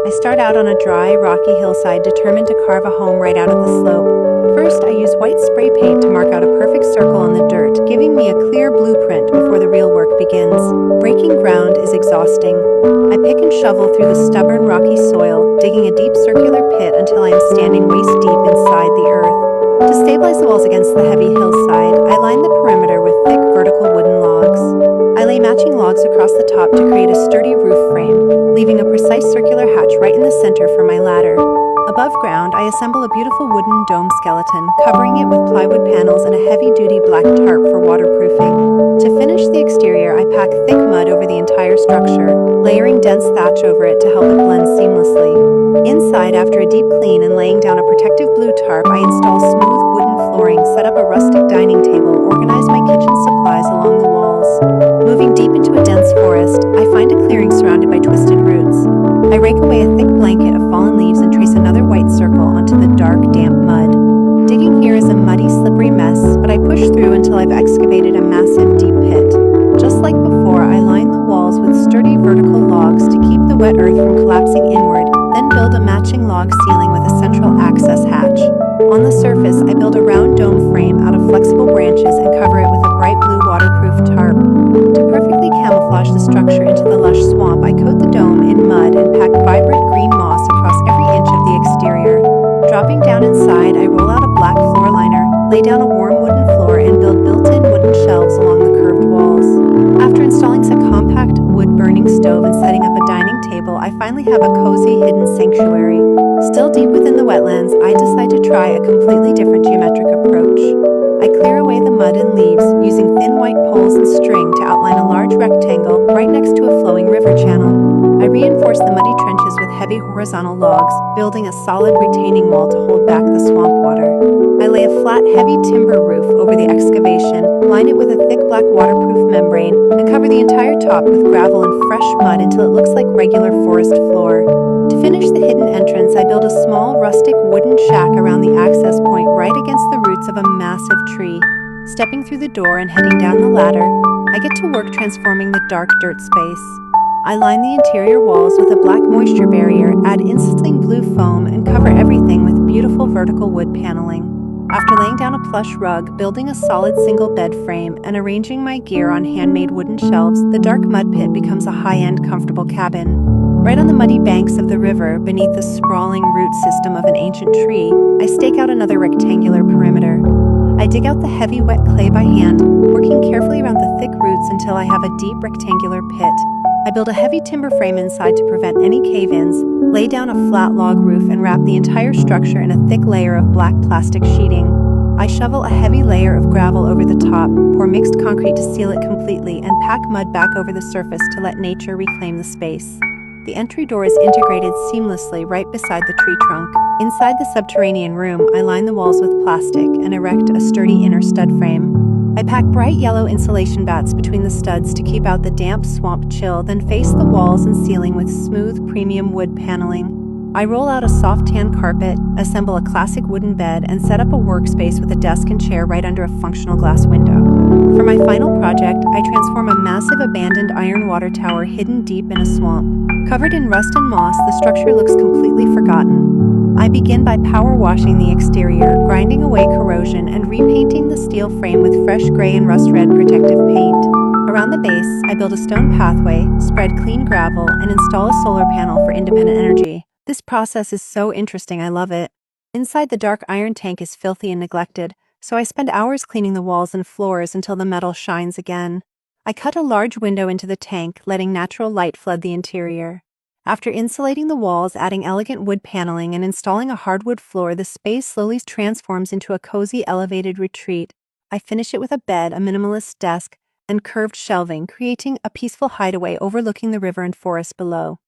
I start out on a dry, rocky hillside determined to carve a home right out of the slope. First, I use white spray paint to mark out a perfect circle on the dirt, giving me a clear blueprint before the real work begins. Breaking ground is exhausting. I pick and shovel through the stubborn, rocky soil, digging a deep circular pit until I am standing waist deep inside the earth. To stabilize the walls against the heavy hillside, I line the perimeter with thick, vertical wooden logs. I lay matching logs across the top to create a sturdy roof frame, leaving a precise circular hatch right in the center for my ladder. Above ground, I assemble a beautiful wooden dome skeleton, covering it with plywood panels and a heavy-duty black tarp for waterproofing. To finish the exterior, I pack thick mud over the entire structure, layering dense thatch over it to help it blend seamlessly. Inside, after a deep clean and laying down a protective blue tarp, I install smooth wooden flooring, set up a rustic dining table, organize my kitchen supplies along the walls. Moving deep into a dense forest, I find a clearing surrounded by twisted roots. I rake away a thick blanket of fallen leaves and trace another white circle onto the dark, damp mud. Digging here is a muddy, slippery mess, but I push through until I've excavated a massive, deep pit. Just like before, I line the walls with sturdy vertical logs to keep the wet earth from collapsing inward, then build a matching log ceiling with a central access hatch. On the surface, I build a round dome frame out of flexible branches and cover it with a bright blue waterproof tarp. To perfectly camouflage the structure into the lush swamp, I coat the dome in mud and pack vibrant green moss across every inch of the exterior. Dropping down inside, I roll out a black floor liner, lay down a warm wooden floor, and build built-in wooden shelves along the curved walls. After installing a compact wood-burning stove and setting up a dining table, I finally have a cozy hidden sanctuary. Still deep within the wetlands, I decide to try a completely different geometric approach. I clear away the mud and leaves, using thin white poles and string to outline a large rectangle right next to a flowing river channel. I reinforce the muddy trenches with heavy horizontal logs, building a solid retaining wall to hold back the swamp water. I lay a flat, heavy timber roof over the excavation, line it with a thick black waterproof membrane, and cover the entire top with gravel and fresh mud until it looks like regular forest floor. To finish the hidden entrance, I build a small, rustic wooden shack around the access point right against the roots of a massive tree. Stepping through the door and heading down the ladder, I get to work transforming the dark dirt space. I line the interior walls with a black moisture barrier, add instilling blue foam, and cover everything with beautiful vertical wood paneling. After laying down a plush rug, building a solid single bed frame, and arranging my gear on handmade wooden shelves, the dark mud pit becomes a high-end, comfortable cabin. Right on the muddy banks of the river, beneath the sprawling root system of an ancient tree, I stake out another rectangular perimeter. I dig out the heavy, wet clay by hand, working carefully around the thick roots until I have a deep rectangular pit. I build a heavy timber frame inside to prevent any cave-ins, lay down a flat log roof, and wrap the entire structure in a thick layer of black plastic sheeting. I shovel a heavy layer of gravel over the top, pour mixed concrete to seal it completely, and pack mud back over the surface to let nature reclaim the space. The entry door is integrated seamlessly right beside the tree trunk. Inside the subterranean room, I line the walls with plastic and erect a sturdy inner stud frame. I pack bright yellow insulation bats between the studs to keep out the damp swamp chill, then face the walls and ceiling with smooth premium wood paneling. I roll out a soft tan carpet, assemble a classic wooden bed, and set up a workspace with a desk and chair right under a functional glass window. For my final project, I transform a massive abandoned iron water tower hidden deep in a swamp. Covered in rust and moss, the structure looks completely forgotten. I begin by power washing the exterior, grinding away corrosion, and repainting the steel frame with fresh gray and rust red protective paint. Around the base, I build a stone pathway, spread clean gravel, and install a solar panel for independent energy. This process is so interesting, I love it. Inside, the dark iron tank is filthy and neglected, so I spend hours cleaning the walls and floors until the metal shines again. I cut a large window into the tank, letting natural light flood the interior. After insulating the walls, adding elegant wood paneling, and installing a hardwood floor, the space slowly transforms into a cozy, elevated retreat. I finish it with a bed, a minimalist desk, and curved shelving, creating a peaceful hideaway overlooking the river and forest below.